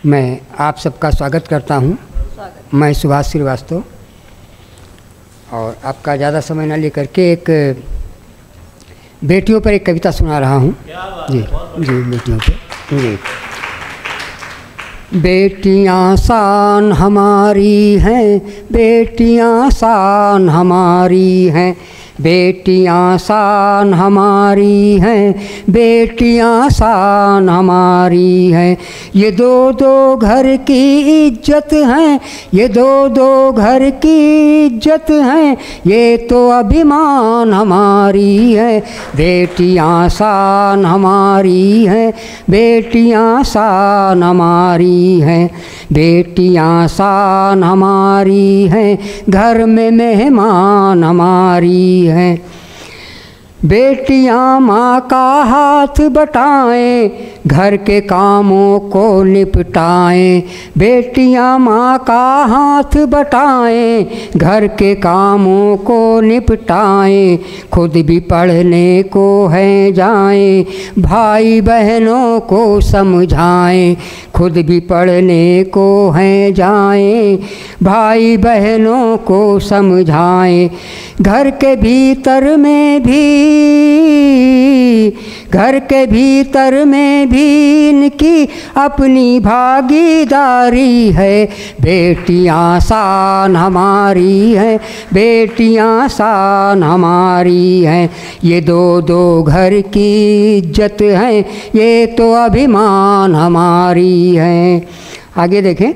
मैं आप सबका स्वागत करता हूं। मैं सुभाष श्रीवास्तव और आपका ज़्यादा समय न लेकर के एक बेटियों पर एक कविता सुना रहा हूं। जी जी, बेटियों पर। जी, बेटियां शान हमारी हैं, बेटियां शान हमारी हैं, बेटियां शान हमारी हैं, बेटियां शान हमारी हैं। ये दो दो घर की इज्जत हैं, ये दो दो घर की इज्जत हैं, ये तो अभिमान हमारी है। बेटियां शान हमारी हैं, बेटियां शान हमारी हैं, बेटियां शान हमारी हैं, घर में मेहमान हमारी हैं। बेटियां माँ का हाथ बटाएं, घर के कामों को निपटाएं। बेटियां माँ का हाथ बटाएं, घर के कामों को निपटाएं। खुद भी पढ़ने को है जाएं, भाई बहनों को समझाएं। खुद भी पढ़ने को है जाएं, भाई बहनों को समझाएं। घर के भीतर में भी, घर के भीतर में भी इनकी अपनी भागीदारी है। बेटियां शान हमारी हैं, बेटियां शान हमारी हैं, ये दो दो घर की इज्जत है, ये तो अभिमान हमारी है। आगे देखें।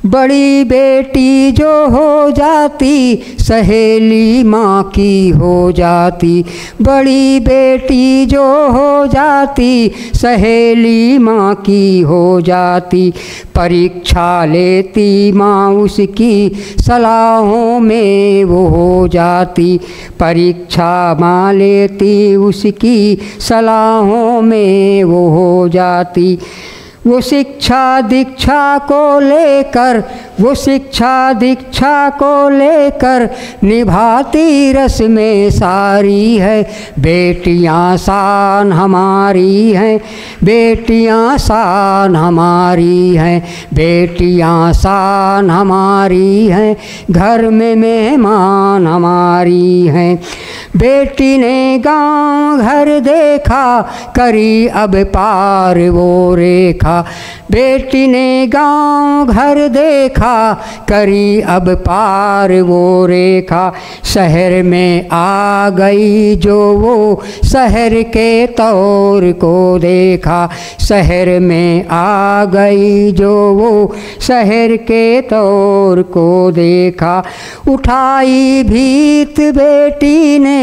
बड़ी बेटी जो हो जाती, सहेली माँ की हो जाती। बड़ी बेटी जो हो जाती, सहेली माँ की हो जाती। परीक्षा लेती माँ उसकी, सलाहों में वो हो जाती। परीक्षा माँ लेती उसकी, सलाहों में वो हो जाती। वो शिक्षा दीक्षा को लेकर, वो शिक्षा दीक्षा को लेकर निभाती रस्में सारी है। बेटियां शान हमारी हैं, बेटियां शान हमारी हैं, बेटियां शान हमारी हैं, घर में मेहमान हमारी हैं। बेटी ने गांव घर देखा, करी अब पार वो रेखा। बेटी ने गांव घर देखा, करी अब पार वो रेखा। शहर में आ गई जो वो, शहर के तौर को देखा। शहर में आ गई जो वो, शहर के तौर को देखा। उठाई भीत बेटी ने,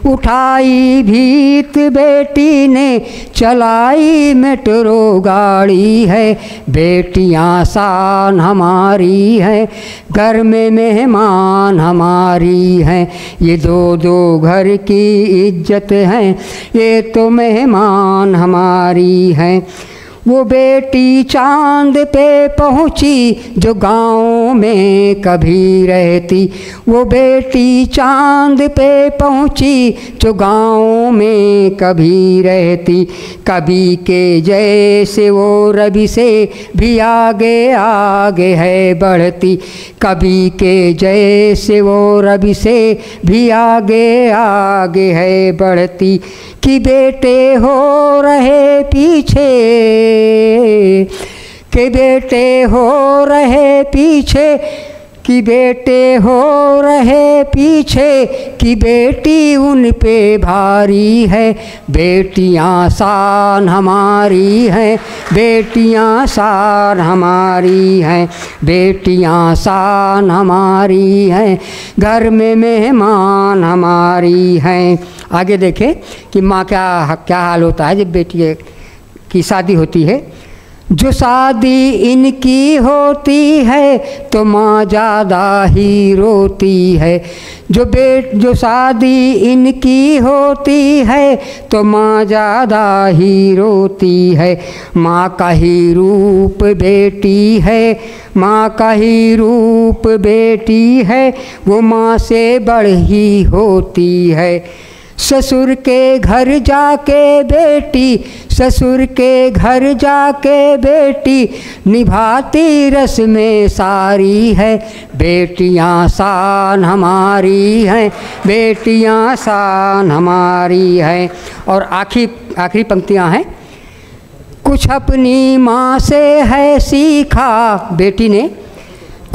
उठाई भीत बेटी ने, चलाई मेट्रो गाड़ी है। बेटियां शान हमारी हैं, घर में मेहमान हमारी हैं, ये दो दो घर की इज्जत है, ये तो मेहमान हमारी हैं। वो बेटी चांद पे पहुँची जो गाँव में कभी रहती। वो बेटी चांद पे पहुँची जो गाँव में कभी रहती। कभी के जैसे वो रवि से भी आगे आगे है बढ़ती। कभी के जैसे वो रवि से भी आगे आगे है बढ़ती। कि बेटे हो रहे पीछे, कि बेटे हो रहे पीछे, कि बेटे हो रहे पीछे, कि बेटी उन पे भारी है। बेटियां शान हमारी हैं, बेटियां शान हमारी हैं, बेटियां शान हमारी हैं, घर में मेहमान हमारी हैं। आगे देखें कि माँ क्या हाल होता है जब बेटी की शादी होती है। जो शादी इनकी होती है तो माँ ज़्यादा ही रोती है। जो शादी इनकी होती है तो माँ ज़्यादा ही रोती है। माँ का ही रूप बेटी है, माँ का ही रूप बेटी है, वो माँ से बढ़ ही होती है। ससुर के घर जाके बेटी, ससुर के घर जाके बेटी निभाती रस्में सारी है। बेटियां शान हमारी हैं, बेटियां शान हमारी हैं। और आखिरी पंक्तियां हैं। कुछ अपनी माँ से है सीखा, बेटी ने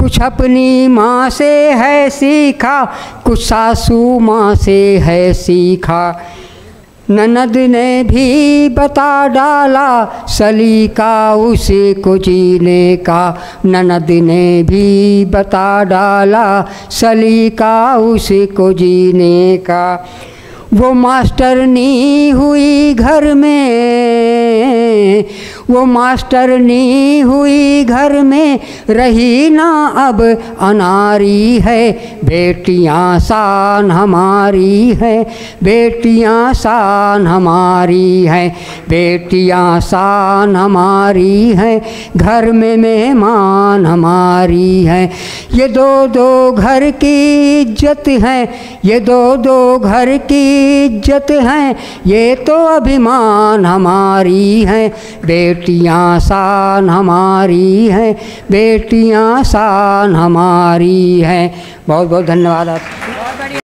कुछ अपनी माँ से है सीखा, कुछ सासू माँ से है सीखा। ननद ने भी बता डाला सलीका उसको जीने का, ननद ने भी बता डाला सलीका उसको जीने का। वो मास्टरनी हुई घर में, वो मास्टरनी हुई घर में, रही ना अब अनारी है। बेटियां शान हमारी है, बेटियां शान हमारी है, बेटियां शान हमारी है, घर में मेहमान हमारी है। ये दो दो घर की इज्जत है, ये दो दो घर की इज्जत है, ये तो अभिमान हमारी है। बेटियां शान हमारी है, बेटियां शान हमारी है। बहुत बहुत धन्यवाद आपको।